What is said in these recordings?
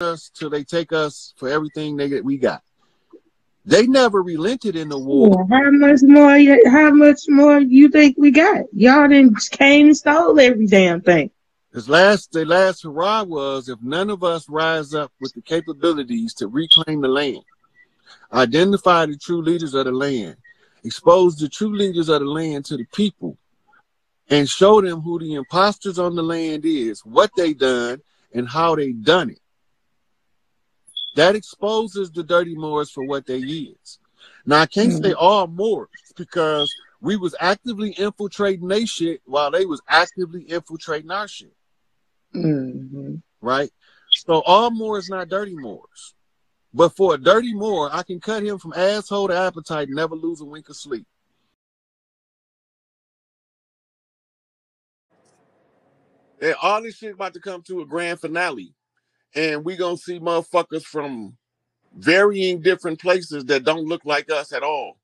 us till they take us for everything we got. They never relented in the war. Yeah, how much more you think we got? Y'all done came and stole every damn thing. The last hurrah was, if none of us rise up with the capabilities to reclaim the land, identify the true leaders of the land, expose the true leaders of the land to the people, and show them who the imposters on the land is, what they done, and how they done it. That exposes the dirty Moors for what they is. Now, I can't say all Moors, because we was actively infiltrating their shit while they was actively infiltrating our shit. Right? So all Moors not dirty Moors. But for a dirty Moor, I can cut him from asshole to appetite and never lose a wink of sleep. And all this shit about to come to a grand finale. And we gonna see motherfuckers from varying different places that don't look like us at all.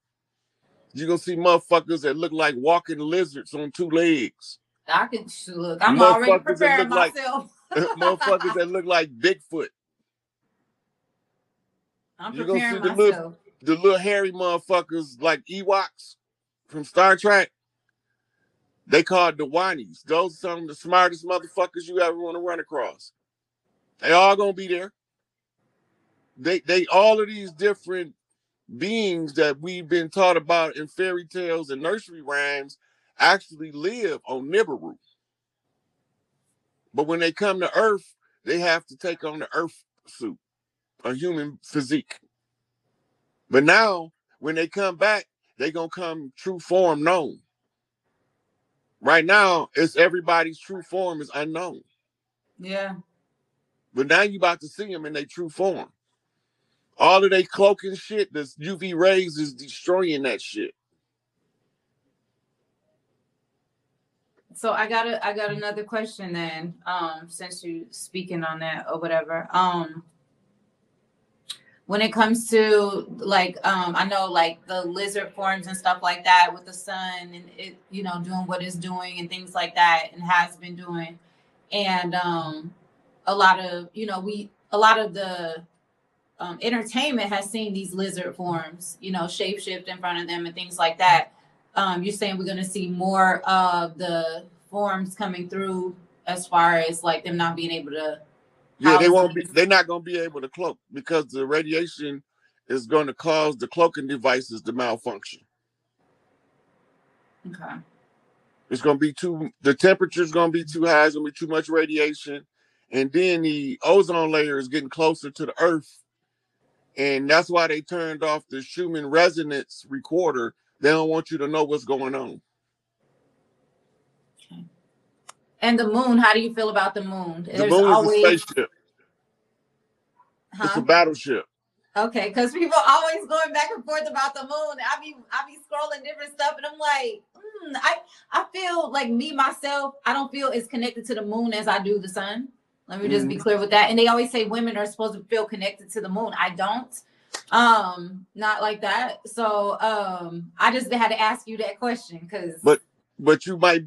You're gonna see motherfuckers that look like walking lizards on two legs. I can look. I'm already preparing myself. Motherfuckers that look like Bigfoot. You're gonna see the little hairy motherfuckers like Ewoks from Star Trek. They called the whinies. Those are some of the smartest motherfuckers you ever want to run across. They all gonna be there. They all of these different beings that we've been taught about in fairy tales and nursery rhymes actually live on Nibiru. But when they come to Earth, they have to take on the Earth suit, a human physique. But now, when they come back, they gonna come true form known. Right now, it's everybody's true form is unknown. Yeah. But now you about to see them in their true form. All of their cloaking shit, this UV rays is destroying that shit. So I got another question then, since you speaking on that or whatever. When it comes to like, I know like the lizard forms and stuff like that with the sun and it, you know, doing what it's doing and things like that and has been doing. And a lot of the entertainment has seen these lizard forms, you know, shapeshift in front of them and things like that. You're saying we're going to see more of the forms coming through as far as like them not being able to. Yeah, they're not going to be able to cloak because the radiation is going to cause the cloaking devices to malfunction. Okay. It's going to be the temperature's going to be too high. It's going to be too much radiation. And then the ozone layer is getting closer to the Earth. And that's why they turned off the Schumann resonance recorder. They don't want you to know what's going on. Okay. And the moon, how do you feel about the moon? The moon is a spaceship. It's a battleship. Okay, because people always going back and forth about the moon. I be scrolling different stuff, and I'm like, I feel like myself, I don't feel as connected to the moon as I do the sun. Let me just be clear with that. And they always say women are supposed to feel connected to the moon. I don't. Not like that. So I just had to ask you that question because. But you might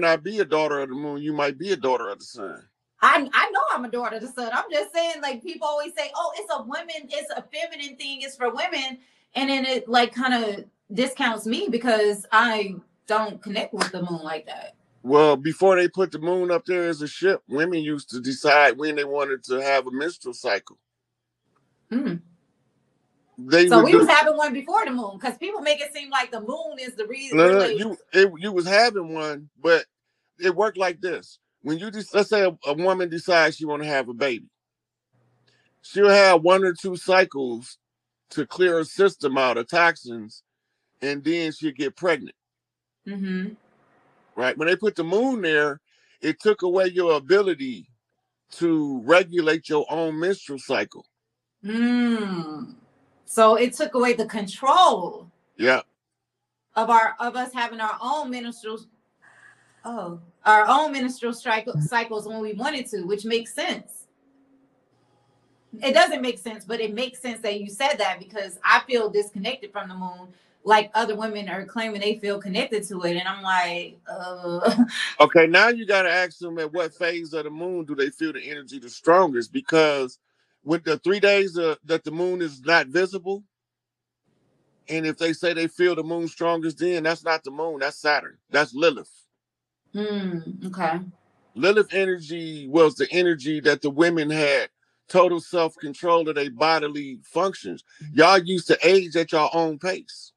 not be a daughter of the moon. You might be a daughter of the sun. I know I'm a daughter of the sun. I'm just saying, like, people always say, oh, it's a feminine thing, it's for women. And then it like kind of discounts me because I don't connect with the moon like that. Well, before they put the moon up there as a ship, women used to decide when they wanted to have a menstrual cycle. So we was having one before the moon because people make it seem like the moon is the reason. No, you was having one, but it worked like this. When let's say a woman decides she want to have a baby, she'll have 1 or 2 cycles to clear her system out of toxins, and then she'll get pregnant. Right? When they put the moon there, it took away your ability to regulate your own menstrual cycle. So it took away the control. Yeah. Of us having our own menstrual cycles when we wanted to, which makes sense. It doesn't make sense, but it makes sense that you said that because I feel disconnected from the moon, like other women are claiming they feel connected to it, and I'm like, Okay, now you got to ask them at what phase of the moon do they feel the energy the strongest, because with the 3 days that the moon is not visible, and if they say they feel the moon strongest then, that's not the moon, that's Saturn. That's Lilith. Okay. Lilith energy was the energy that the women had total self-control of their bodily functions. Y'all used to age at your own pace.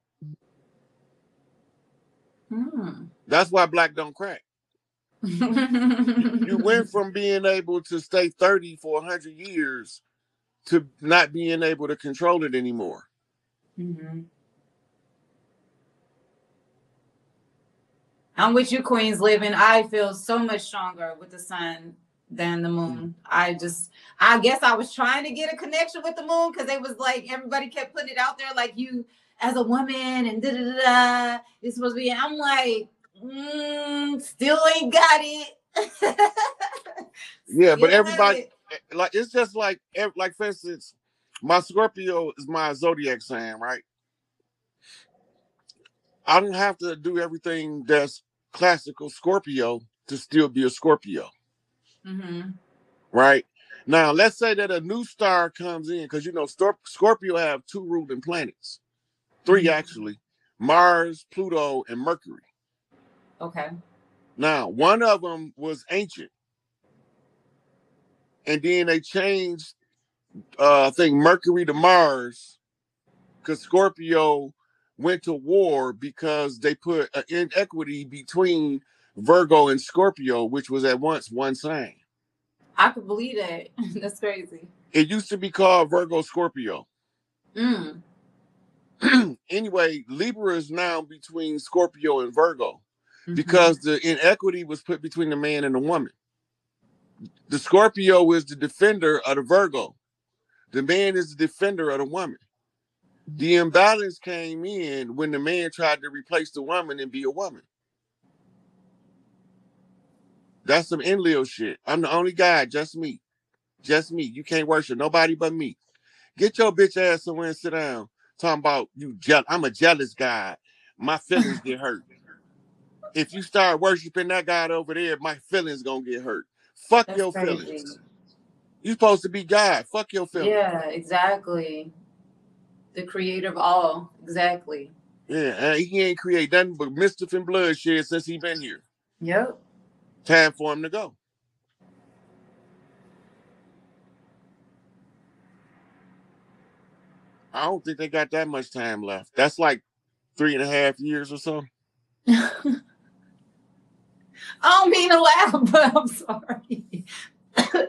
That's why black don't crack. You went from being able to stay 30 for 100 years to not being able to control it anymore. I'm with you, Queens Living. I feel so much stronger with the sun than the moon. I guess I was trying to get a connection with the moon because it was like everybody kept putting it out there like you as a woman and da da da da. It's supposed to be. And I'm like, still ain't got it. Yeah, but everybody, like, it's just like for instance, my Scorpio is my zodiac sign, right? I don't have to do everything that's classical Scorpio to still be a Scorpio. Right? Now, let's say that a new star comes in, because you know Scorpio have 2 ruling planets. 3 actually. Mars, Pluto, and Mercury. Okay. Now, one of them was ancient. And then they changed, I think, Mercury to Mars, because Scorpio went to war because they put an inequity between Virgo and Scorpio, which was at once one sign. I could believe that. That's crazy. It used to be called Virgo Scorpio. Anyway, Libra is now between Scorpio and Virgo because the inequity was put between the man and the woman. The Scorpio is the defender of the Virgo. The man is the defender of the woman. The imbalance came in when the man tried to replace the woman and be a woman. That's some Enlil shit. I'm the only guy, just me. Just me. You can't worship nobody but me. Get your bitch ass somewhere and sit down. Talking about I'm a jealous guy. My feelings get hurt. If you start worshiping that God over there, my feelings gonna get hurt. Fuck your feelings. You supposed to be God. Fuck your feelings. Yeah, exactly. The creator of all. Exactly. Yeah, and he ain't create nothing but mischief and bloodshed since he been here. Yep. Time for him to go. I don't think they got that much time left. That's like 3.5 years or so. I don't mean to laugh, but I'm sorry.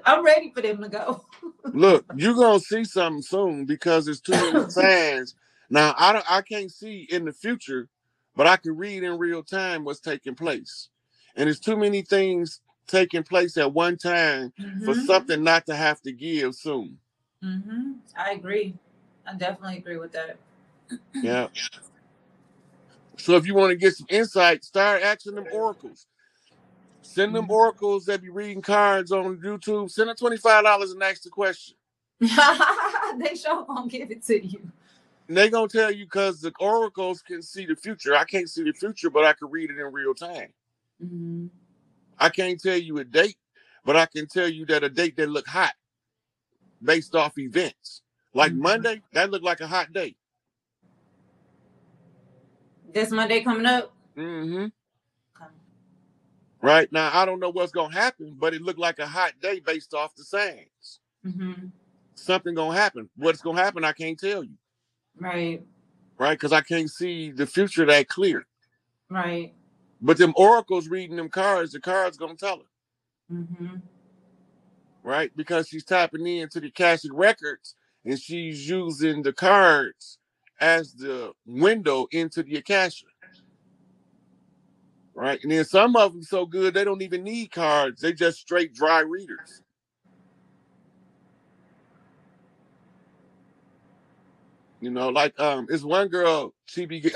I'm ready for them to go. Look, you're gonna see something soon because there's too many signs. Now, I can't see in the future, but I can read in real time what's taking place. And there's too many things taking place at one time for something not to have to give soon. I agree. I definitely agree with that. Yeah. So if you want to get some insight, start asking them oracles. Send them oracles that be reading cards on YouTube. Send them $25 and ask the question. They sure won't give it to you. And they gonna tell you because the oracles can see the future. I can't see the future, but I can read it in real time. I can't tell you a date, but I can tell you that a date that look hot based off events. Like Monday, that looked like a hot day. This Monday coming up? Okay. Right now, I don't know what's gonna happen, but it looked like a hot day based off the signs. Something gonna happen. What's gonna happen, I can't tell you. Right. Right, because I can't see the future that clear. Right. But them oracles reading them cards, the cards gonna tell her. Right, because she's tapping into the Akashic records and she's using the cards as the window into the Akasha. Right, and then some of them so good they don't even need cards; they just straight dry readers. You know, like it's one girl.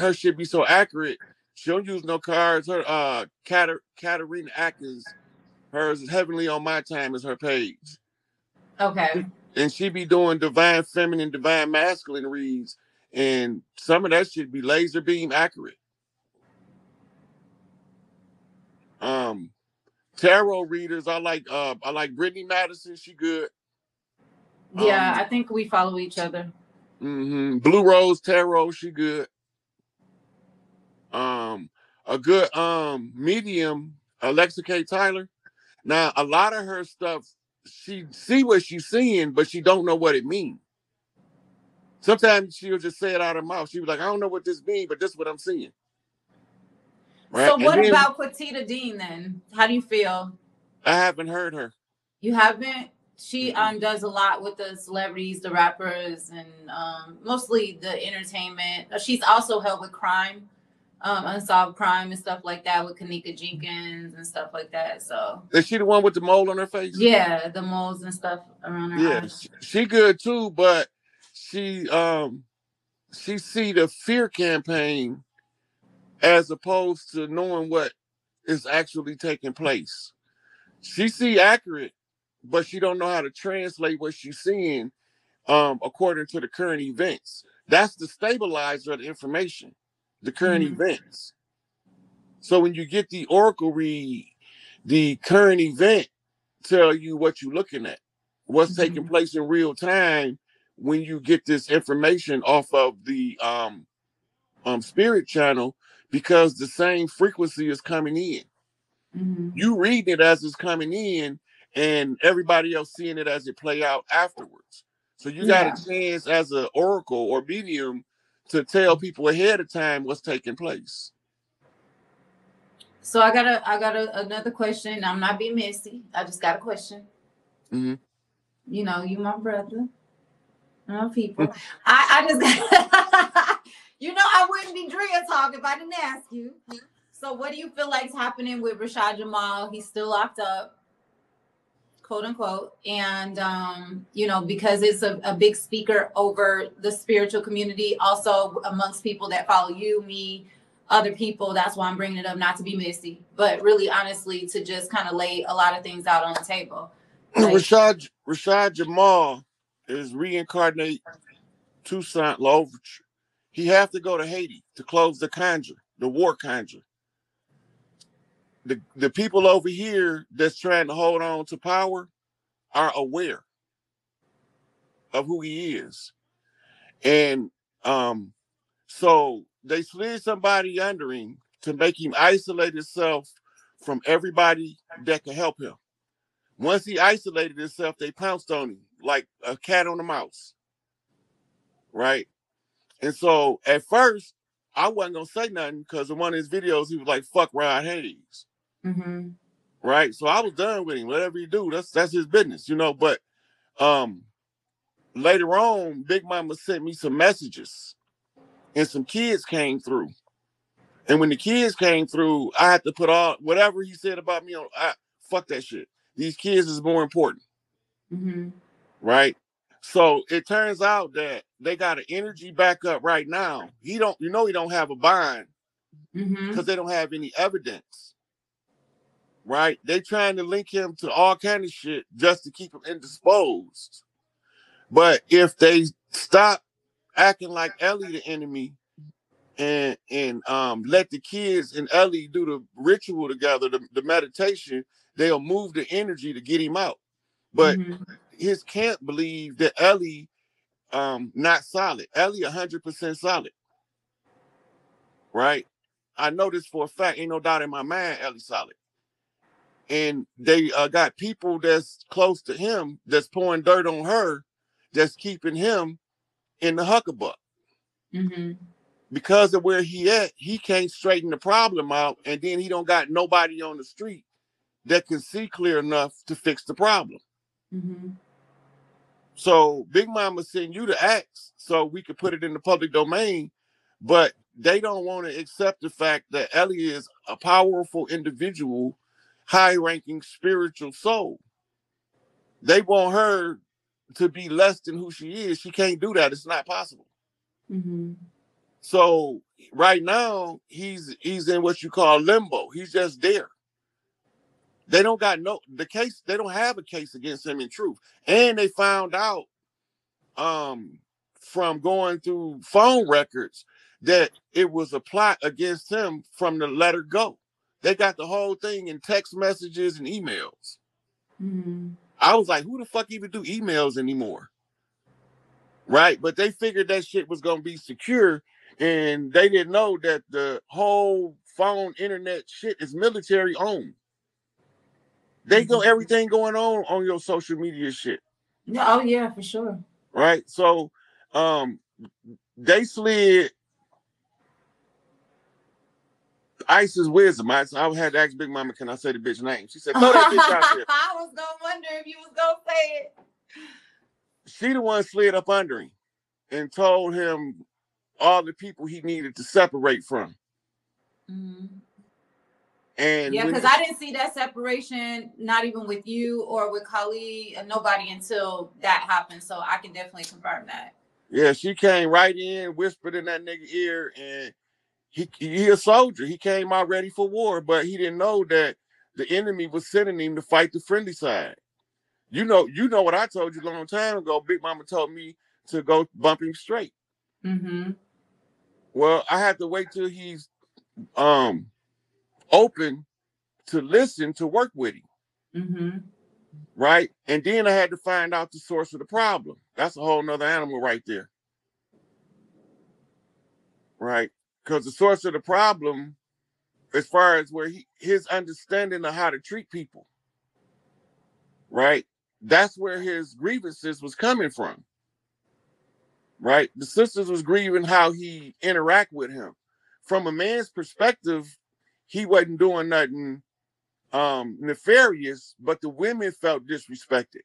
Her shit be so accurate. She don't use no cards. Her Katarina Atkins, hers is Heavenly on My Time is her page. Okay. And she be doing divine feminine, divine masculine reads, and some of that shit be laser beam accurate. Tarot readers, I like Brittany Madison, she good. Yeah, I think we follow each other. Blue Rose Tarot, she good. A good medium, Alexa K. Tyler. Now, a lot of her stuff, she see what she's seeing, but she don't know what it means. Sometimes she'll just say it out of her mouth. She was like, I don't know what this means, but this is what I'm seeing. Right? So what about Quatita Dean then? How do you feel? I haven't heard her. You haven't? She does a lot with the celebrities, the rappers, and mostly the entertainment. She's also helped with crime, unsolved crime and stuff like that with Kanika Jenkins and stuff like that. So is she the one with the mole on her face? Yeah, the moles and stuff around her eyes. She good too, but she see the fear campaign as opposed to knowing what is actually taking place. She see accurate, but she don't know how to translate what she's seeing according to the current events. That's the stabilizer of the information, the current events. So when you get the oracle read, the current event tell you what you're looking at, what's taking place in real time when you get this information off of the spirit channel, because the same frequency is coming in. You reading it as it's coming in, and everybody else seeing it as it play out afterwards. So you got a chance as an oracle or medium to tell people ahead of time what's taking place. So I got another question. I'm not being messy. I just got a question. You know, you my brother. People. I just got you know, I wouldn't be Drea talk if I didn't ask you. So what do you feel like is happening with Rashad Jamal? He's still locked up, quote unquote. And, you know, because it's a big speaker over the spiritual community, also amongst people that follow you, me, other people. That's why I'm bringing it up, not to be messy, but really honestly to just kind of lay a lot of things out on the table. Like, Rashad Jamal is reincarnate Toussaint Louverture. He have to go to Haiti to close the conjure, the war conjure. The people over here that's trying to hold on to power are aware of who he is. And so they slid somebody under him to make him isolate himself from everybody that can help him. Once he isolated himself, they pounced on him like a cat on a mouse. Right? And so at first, I wasn't going to say nothing because in one of his videos, he was like, fuck Rod Hayes. Right? So I was done with him. Whatever he do, that's his business, you know. But later on, Big Mama sent me some messages and some kids came through. And when the kids came through, I had to put all, whatever he said about me on, fuck that shit. These kids is more important. Right? So it turns out that they got an energy backup right now. He don't have a bond because they don't have any evidence. Right? They trying to link him to all kind of shit just to keep him indisposed. But if they stop acting like Ellie the enemy and let the kids and Ellie do the ritual together, the meditation, they'll move the energy to get him out. But his camp believe that Ellie not solid. Ellie 100% solid. Right? I know this for a fact. Ain't no doubt in my mind Ellie solid. And they got people that's close to him that's pouring dirt on her, that's keeping him in the huckabuck. Because of where he at, he can't straighten the problem out, and then he don't got nobody on the street that can see clear enough to fix the problem. So Big Mama sent you the axe so we could put it in the public domain, but they don't want to accept the fact that Ellie is a powerful individual, high-ranking spiritual soul. They want her to be less than who she is. She can't do that. It's not possible. So right now, he's in what you call limbo. He's just there. They don't got they don't have a case against him in truth. And they found out from going through phone records that it was a plot against him from the let her go. They got the whole thing in text messages and emails. I was like, who the fuck even do emails anymore? right? But they figured that shit was gonna be secure, and they didn't know that the whole phone internet shit is military owned. They go everything going on your social media shit. Oh yeah, for sure. Right? So they slid Ice's wisdom. I had to ask Big Mama, can I say the bitch name? She said, throw that bitch out there. I was gonna wonder if you was gonna say it. She the one slid up under him and told him all the people he needed to separate from. Mm-hmm. And yeah, because I didn't see that separation, not even with you or with Khalid and nobody until that happened. So I can definitely confirm that. Yeah, she came right in, whispered in that nigga ear, and he a soldier. He came out ready for war, but he didn't know that the enemy was sending him to fight the friendly side. You know what I told you a long time ago. Big Mama told me to go bump him straight. Mm-hmm. Well, I had to wait till he's open to listen to work with him. Mm-hmm. Right? And then I had to find out the source of the problem. That's a whole nother animal right there. Right? Because the source of the problem, as far as where his understanding of how to treat people, right? That's where his grievances was coming from. Right? The sisters was grieving how he interact with him. From a man's perspective, he wasn't doing nothing nefarious, but the women felt disrespected.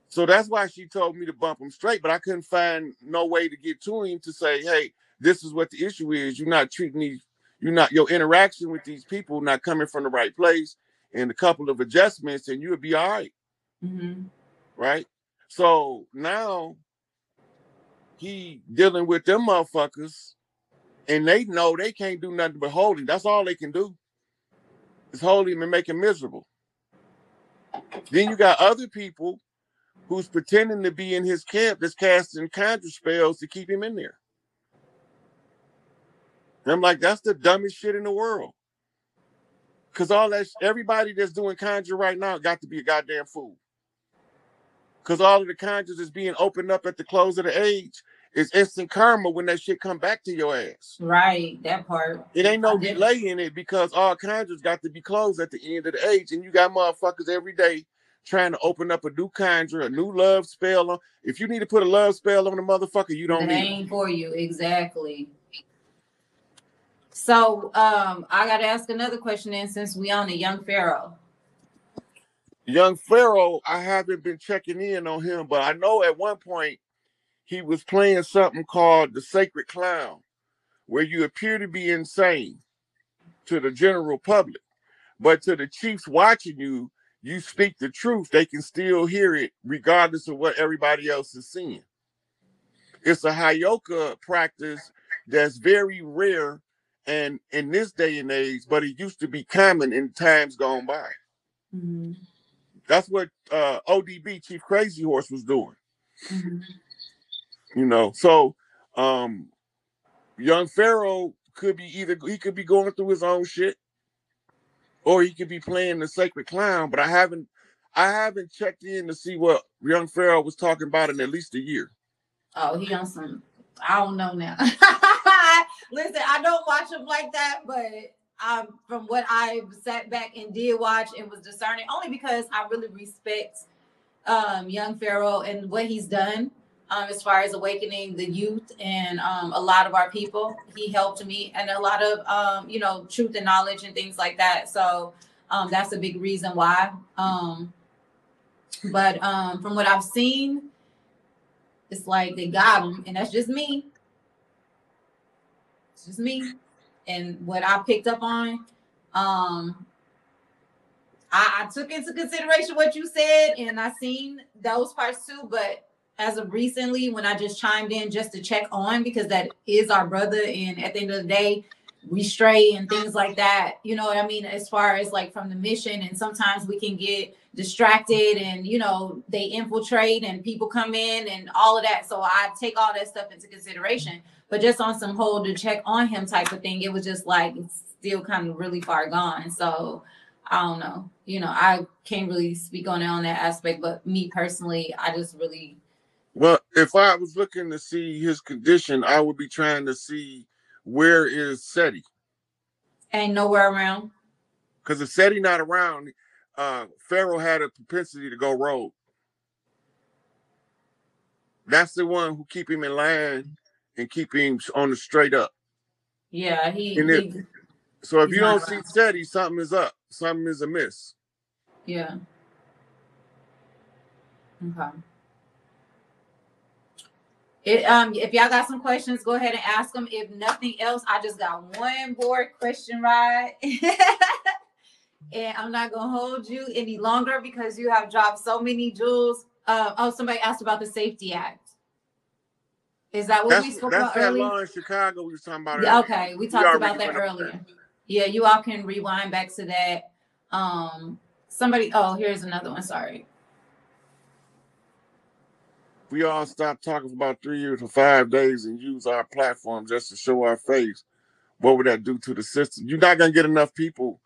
So that's why she told me to bump him straight, but I couldn't find no way to get to him to say, hey, this is what the issue is. You're not treating these, your interaction with these people not coming from the right place, and a couple of adjustments and you'll be all right. Mm-hmm. Right? So now he dealing with them motherfuckers, and they know they can't do nothing but hold him. That's all they can do is hold him and make him miserable. Then you got other people who's pretending to be in his camp that's casting conjure spells to keep him in there. And I'm like, that's the dumbest shit in the world. Because everybody that's doing conjure right now got to be a goddamn fool. Because all of the conjures is being opened up at the close of the age is instant karma when that shit come back to your ass. Right, that part. It ain't no delay in it because all conjures got to be closed at the end of the age. And you got motherfuckers every day trying to open up a new conjure, a new love spell on. If you need to put a love spell on a motherfucker, you don't need it. Ain't for you, exactly. So I gotta ask another question then, since we on the young Pharaoh. Young Pharaoh, I haven't been checking in on him, but I know at one point he was playing something called the Sacred Clown, where you appear to be insane to the general public, but to the chiefs watching you, you speak the truth. They can still hear it regardless of what everybody else is seeing. It's a Hayoka practice that's very rare and in this day and age, but it used to be common in times gone by. Mm-hmm. That's what ODB, Chief Crazy Horse, was doing. Mm-hmm. So young Pharaoh could be he could be going through his own shit, or he could be playing the Sacred Clown, but I haven't checked in to see what young Pharaoh was talking about in at least a year. Oh, he on some, I don't know now. Listen, I don't watch him like that, but from what I sat back and did watch and was discerning, only because I really respect young Pharaoh and what he's done as far as awakening the youth and a lot of our people. He helped me and a lot of truth and knowledge and things like that. So that's a big reason why. But from what I've seen, it's like they got him, and that's just me. It's just me. And what I picked up on, I took into consideration what you said, and I seen those parts too. But as of recently, when I just chimed in just to check on, because that is our brother, and at the end of the day, we stray and things like that. You know what I mean? As far as like from the mission, and sometimes we can get distracted, and they infiltrate, and people come in, and all of that. So I take all that stuff into consideration. But just on some hold to check on him type of thing, it was just like it's still kind of really far gone. So I don't know. I can't really speak on that aspect. But me personally, I just really, Well, if I was looking to see his condition, I would be trying to see where is SETI. Ain't nowhere around. Because if SETI not around, Pharaoh had a propensity to go rogue. That's the one who keep him in line and keep him on the straight up. Yeah, so if you don't around. see SETI, something is up. Something is amiss. Yeah. Okay. If y'all got some questions, go ahead and ask them. If nothing else, I just got one more question, right? And I'm not gonna hold you any longer because you have dropped so many jewels. Somebody asked about the Safety Act. Is that what we spoke about that earlier? law in Chicago we was talking about Yeah, earlier. okay, we talked about that earlier. Yeah, you all can rewind back to that. Here's another one. Sorry. We all stop talking for about 3 years or 5 days and use our platform just to show our face. What would that do to the system? You're not gonna get enough people